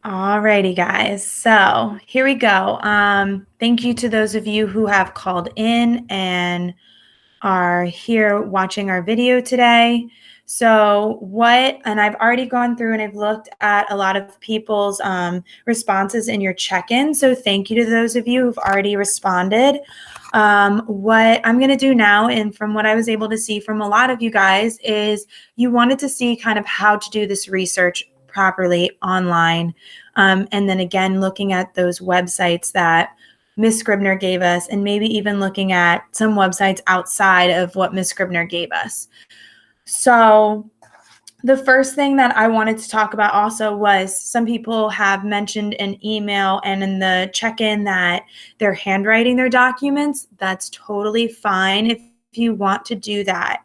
Alrighty, guys. So here we go. Thank you to those of you who have called in and are here watching our video today. And I've already gone through and I've looked at a lot of people's responses in your check-in. So thank you to those of you who've already responded. What I'm going to do now, and from what I was able to see from a lot of you guys, is you wanted to see kind of how to do this research properly online. And then again, looking at those websites that Ms. Scribner gave us, and maybe even looking at some websites outside of what Ms. Scribner gave us. So the first thing that I wanted to talk about also was some people have mentioned in email and in the check-in that they're handwriting their documents. That's totally fine if you want to do that.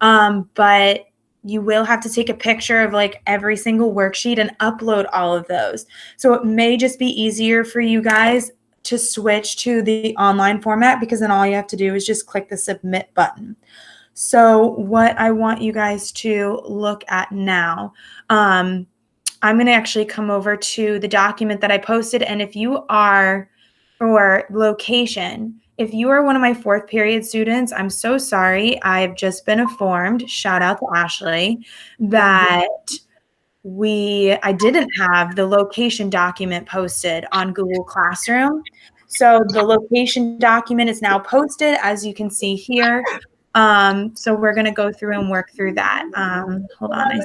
But you will have to take a picture of like every single worksheet and upload all of those. So it may just be easier for you guys to switch to the online format, because then all you have to do is just click the submit button. So what I want you guys to look at now, I'm going to actually come over to the document that I posted. And if you are, for location, if you are one of my fourth period students, I'm so sorry. I've just been informed, shout out to Ashley, that I didn't have the location document posted on Google Classroom. So the location document is now posted, as you can see here. So we're going to go through and work through that. Hold on.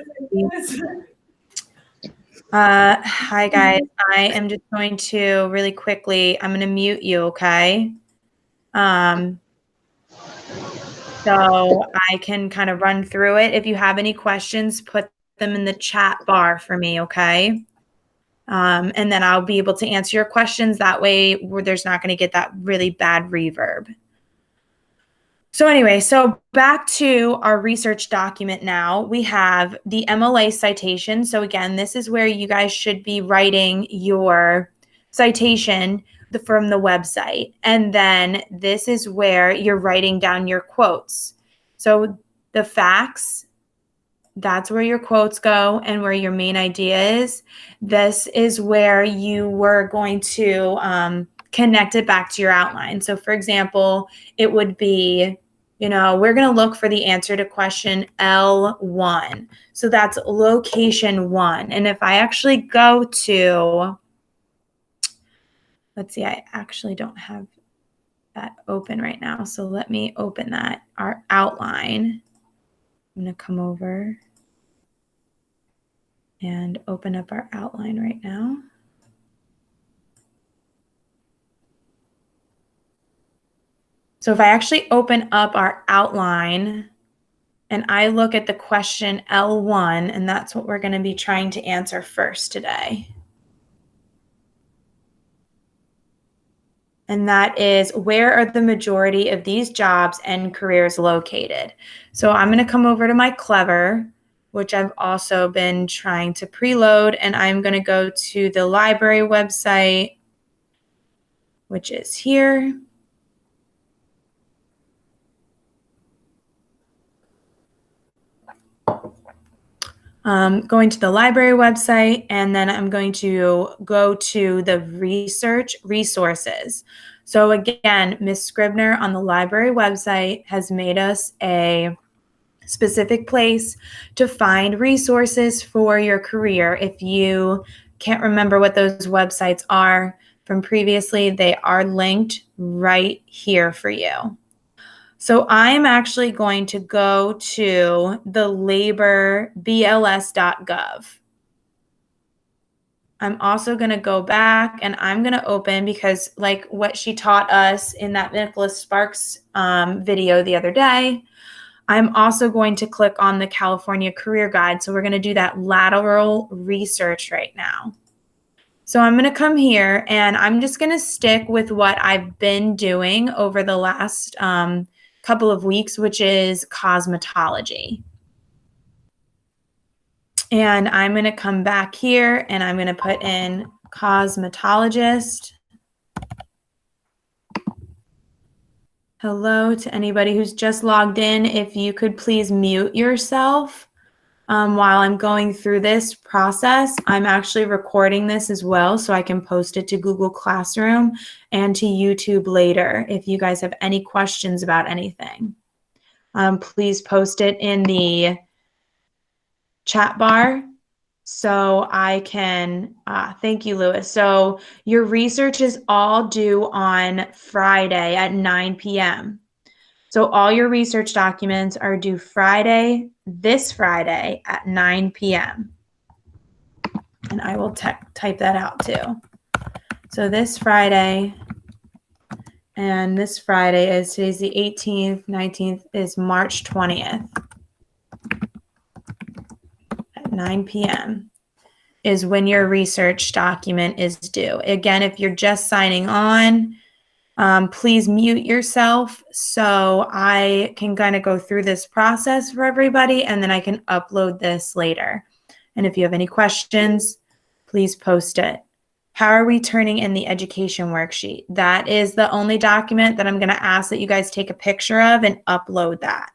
Hi, guys. I am just going to really quickly, I'm going to mute you, okay? So I can kind of run through it. If you have any questions, put them in the chat bar for me, okay? And then I'll be able to answer your questions. That way there's not going to get that really bad reverb. So anyway, so back to our research document now. We have the MLA citation. So again, this is where you guys should be writing your citation from the website. And then this is where you're writing down your quotes. So the facts, that's where your quotes go and where your main idea is. This is where you were going to connect it back to your outline. So for example, it would be, we're going to look for the answer to question L1. So that's location 1. And if I actually go to, let's see, I actually don't have that open right now. So let me open that, our outline. I'm going to come over and open up our outline right now. So if I actually open up our outline and I look at the question L1, and that's what we're going to be trying to answer first today. And that is, where are the majority of these jobs and careers located? So I'm going to come over to my Clever, which I've also been trying to preload, and I'm going to go to the library website, which is here. Going to the library website, and then I'm going to go to the research resources. So again, Ms. Scribner on the library website has made us a specific place to find resources for your career. If you can't remember what those websites are from previously, they are linked right here for you. So I'm actually going to go to the laborbls.gov. I'm also going to go back and I'm going to open, because like what she taught us in that Nicholas Sparks video the other day, I'm also going to click on the California Career Guide. So we're going to do that lateral research right now. So I'm going to come here and I'm just going to stick with what I've been doing over the last couple of weeks, which is cosmetology. And I'm going to come back here and I'm going to put in cosmetologist. Hello to anybody who's just logged in. If you could please mute yourself. while I'm going through this process, I'm actually recording this as well so I can post it to Google Classroom and to YouTube later if you guys have any questions about anything. Please post it in the chat bar so I can, thank you, Lewis. So your research is all due on Friday at 9 p.m. So all your research documents are due this Friday at 9 p.m. And I will type that out too. So this Friday, and this Friday is, today's the 18th, 19th is March 20th at 9 p.m. is when your research document is due. Again, if you're just signing on, please mute yourself so I can kind of go through this process for everybody, and then I can upload this later. And if you have any questions, please post it. How are we turning in the education worksheet? That is the only document that I'm going to ask that you guys take a picture of and upload that.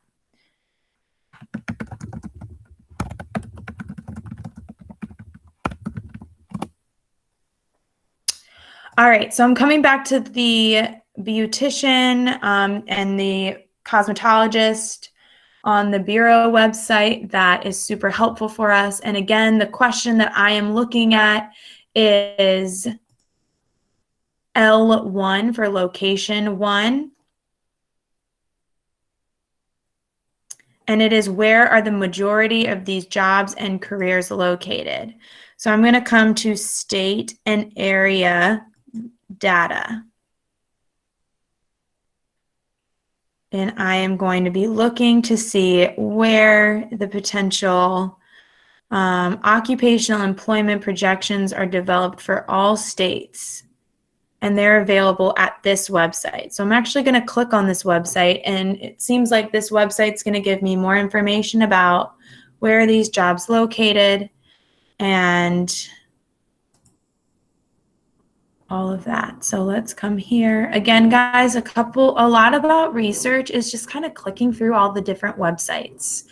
All right, so I'm coming back to the beautician and the cosmetologist on the Bureau website. That is super helpful for us. And again, the question that I am looking at is L1 for location 1. And it is, where are the majority of these jobs and careers located? So I'm going to come to state and area data. And I am going to be looking to see where the potential occupational employment projections are developed for all states. And they're available at this website. So I'm actually going to click on this website, and it seems like this website's going to give me more information about where are these jobs located and all of that. So let's come here. Again, guys, a lot about research is just kind of clicking through all the different websites.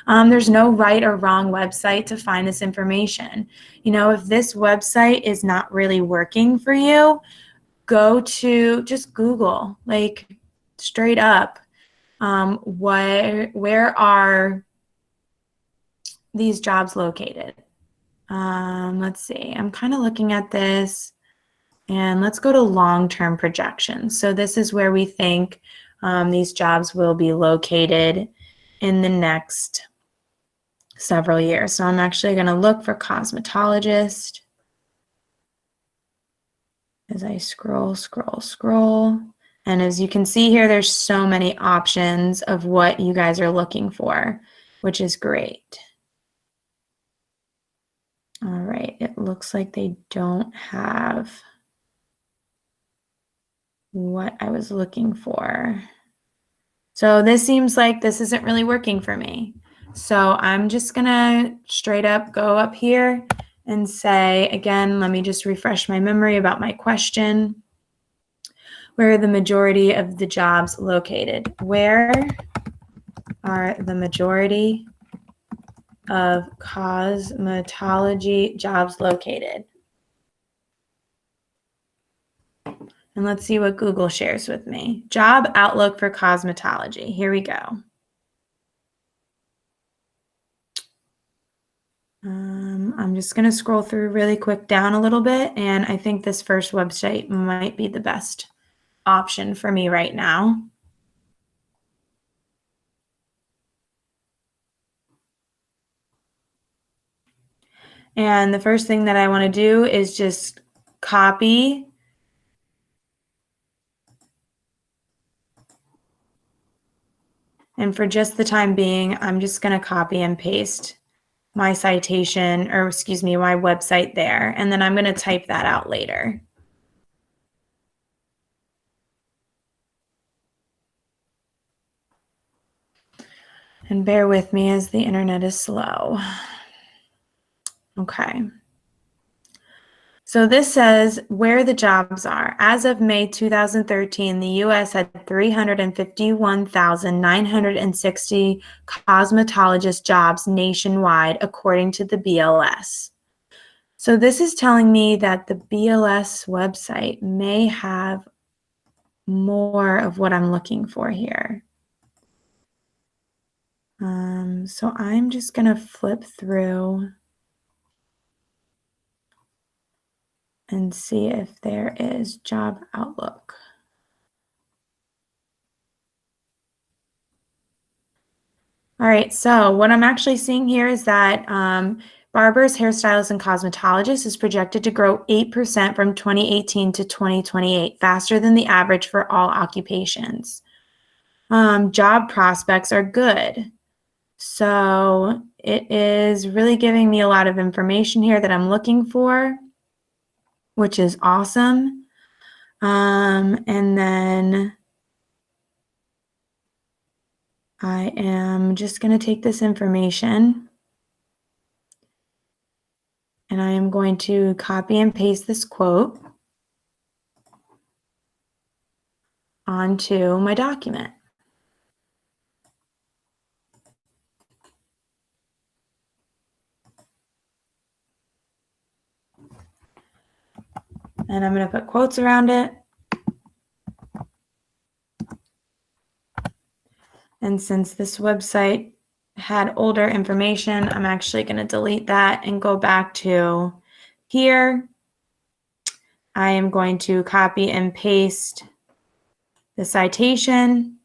There's no right or wrong website to find this information. You know, if this website is not really working for you, go to just Google, like straight up, where are these jobs located? Let's see, I'm kind of looking at this, and let's go to long-term projections. So this is where we think these jobs will be located in the next several years. So I'm actually going to look for cosmetologist. As I scroll. And as you can see here, there's so many options of what you guys are looking for, which is great. All right, it looks like they don't have what I was looking for. So this seems like this isn't really working for me. So I'm just gonna straight up go up here and say, again, let me just refresh my memory about my question. Where are the majority of the jobs located? Where are the majority of cosmetology jobs located? And let's see what Google shares with me. Job outlook for cosmetology. Here we go. I'm just going to scroll through really quick down a little bit, and I think this first website might be the best option for me right now. And the first thing that I want to do is just copy and for just the time being, I'm just going to copy and paste my citation, or excuse me, my website there, and then I'm going to type that out later. And bear with me as the internet is slow. Okay. So this says where the jobs are. As of May 2013, the U.S. had 351,960 cosmetologist jobs nationwide, according to the BLS. So this is telling me that the BLS website may have more of what I'm looking for here. So I'm just going to flip through and see if there is Job Outlook. All right, so what I'm actually seeing here is that barbers, hairstylists, and cosmetologists is projected to grow 8% from 2018 to 2028, faster than the average for all occupations. Job prospects are good. So it is really giving me a lot of information here that I'm looking for, which is awesome. And then I am just going to take this information and I am going to copy and paste this quote onto my document. And I'm going to put quotes around it. And since this website had older information, I'm actually going to delete that and go back to here. I am going to copy and paste the citation.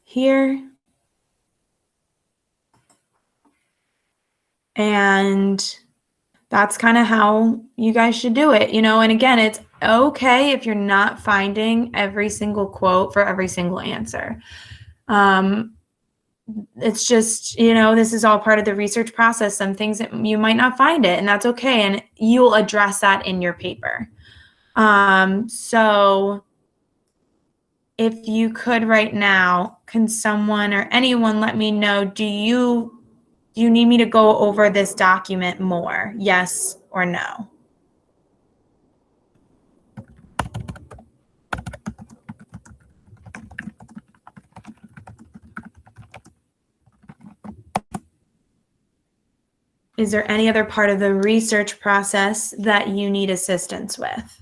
Here. And that's kind of how you guys should do it, and again, it's okay if you're not finding every single quote for every single answer. It's just, this is all part of the research process. Some things that you might not find it, and that's okay. And you'll address that in your paper. So if you could right now, can someone or anyone let me know, do you need me to go over this document more? Yes or no? Is there any other part of the research process that you need assistance with?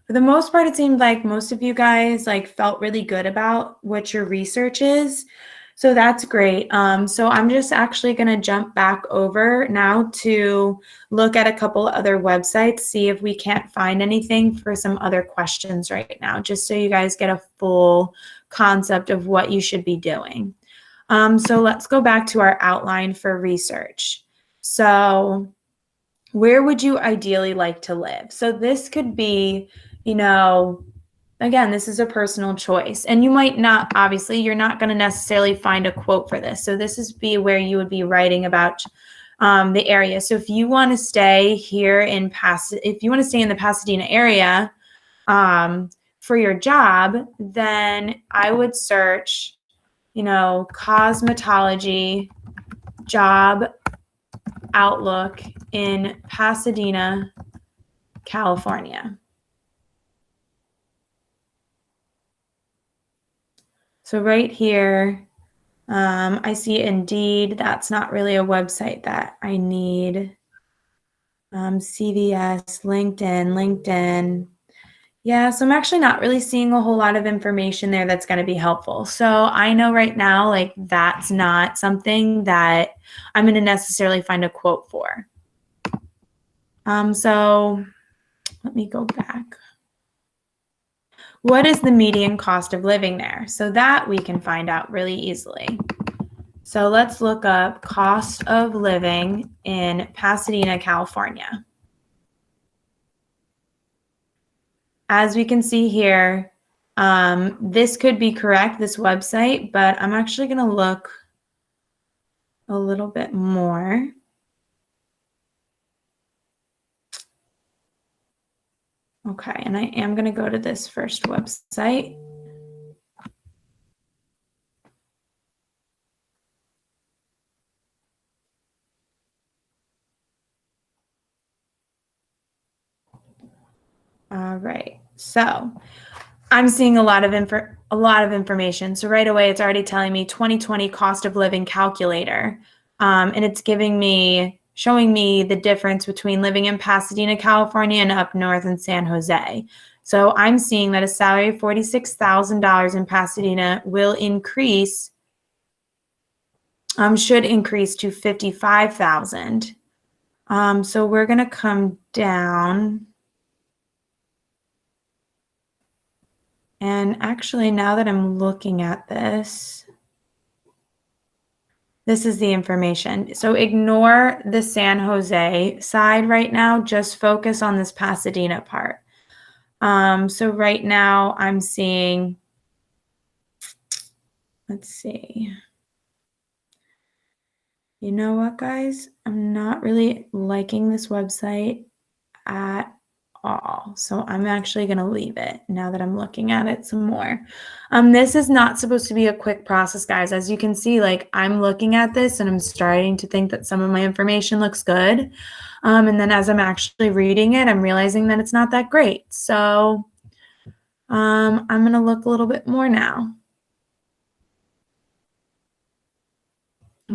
For the most part, it seemed like most of you guys felt really good about what your research is. So that's great. So I'm just actually going to jump back over now to look at a couple other websites, see if we can't find anything for some other questions right now, just so you guys get a full concept of what you should be doing. So let's go back to our outline for research. So where would you ideally like to live? So this could be, again, this is a personal choice, and you might not, obviously, you're not going to necessarily find a quote for this. So this is where you would be writing about the area. So if you want to stay here in if you want to stay in the Pasadena area for your job, then I would search, cosmetology job outlook in Pasadena, California. So right here, I see Indeed. That's not really a website that I need. CVS, LinkedIn. Yeah, so I'm actually not really seeing a whole lot of information there that's going to be helpful. So I know right now, that's not something that I'm going to necessarily find a quote for. So let me go back. What is the median cost of living there? So that we can find out really easily. So let's look up cost of living in Pasadena, California. As we can see here, this could be correct, this website, but I'm actually going to look a little bit more. Okay, and I am going to go to this first website. All right, so I'm seeing a lot of information. So right away, it's already telling me 2020 cost of living calculator, and it's showing me the difference between living in Pasadena, California, and up north in San Jose. So I'm seeing that a salary of $46,000 in Pasadena will increase, should increase to $55,000. So we're gonna come down. And actually, now that I'm looking at this is the information. So ignore the San Jose side right now. Just focus on this Pasadena part. So right now I'm seeing, let's see. You know what, guys? I'm not really liking this website at all. So I'm actually going to leave it now that I'm looking at it some more. This is not supposed to be a quick process, guys. As you can see, like I'm looking at this and I'm starting to think that some of my information looks good. And then as I'm actually reading it, I'm realizing that it's not that great. So I'm going to look a little bit more now.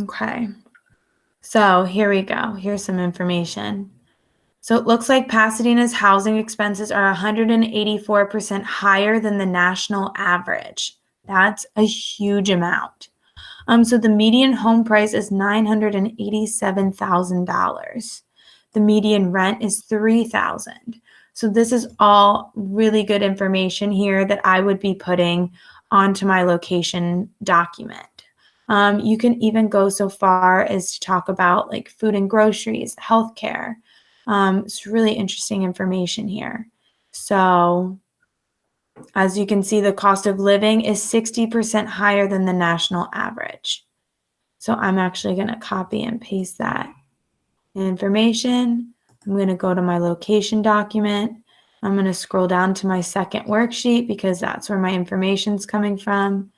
Okay. So here we go. Here's some information. So it looks like Pasadena's housing expenses are 184% higher than the national average. That's a huge amount. So the median home price is $987,000. The median rent is $3,000. So this is all really good information here that I would be putting onto my location document. You can even go so far as to talk about like food and groceries, healthcare. It's really interesting information here. So as you can see, the cost of living is 60% higher than the national average. So I'm actually going to copy and paste that information. I'm going to go to my location document. I'm going to scroll down to my second worksheet because that's where my information is coming from.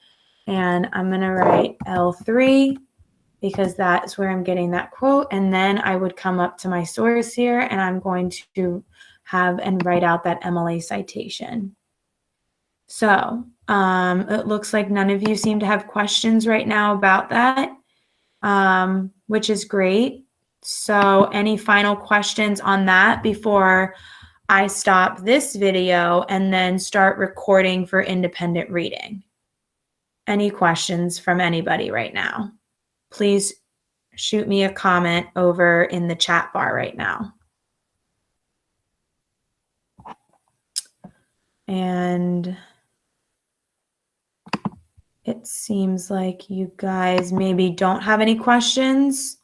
And I'm going to write L3 because that's where I'm getting that quote. And then I would come up to my source here and I'm going to have and write out that MLA citation. So it looks like none of you seem to have questions right now about that, which is great. So any final questions on that before I stop this video and then start recording for independent reading? Any questions from anybody right now? Please shoot me a comment over in the chat bar right now. And it seems like you guys maybe don't have any questions.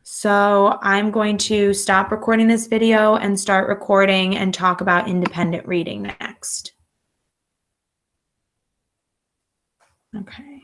So I'm going to stop recording this video and start recording and talk about independent reading next. Okay.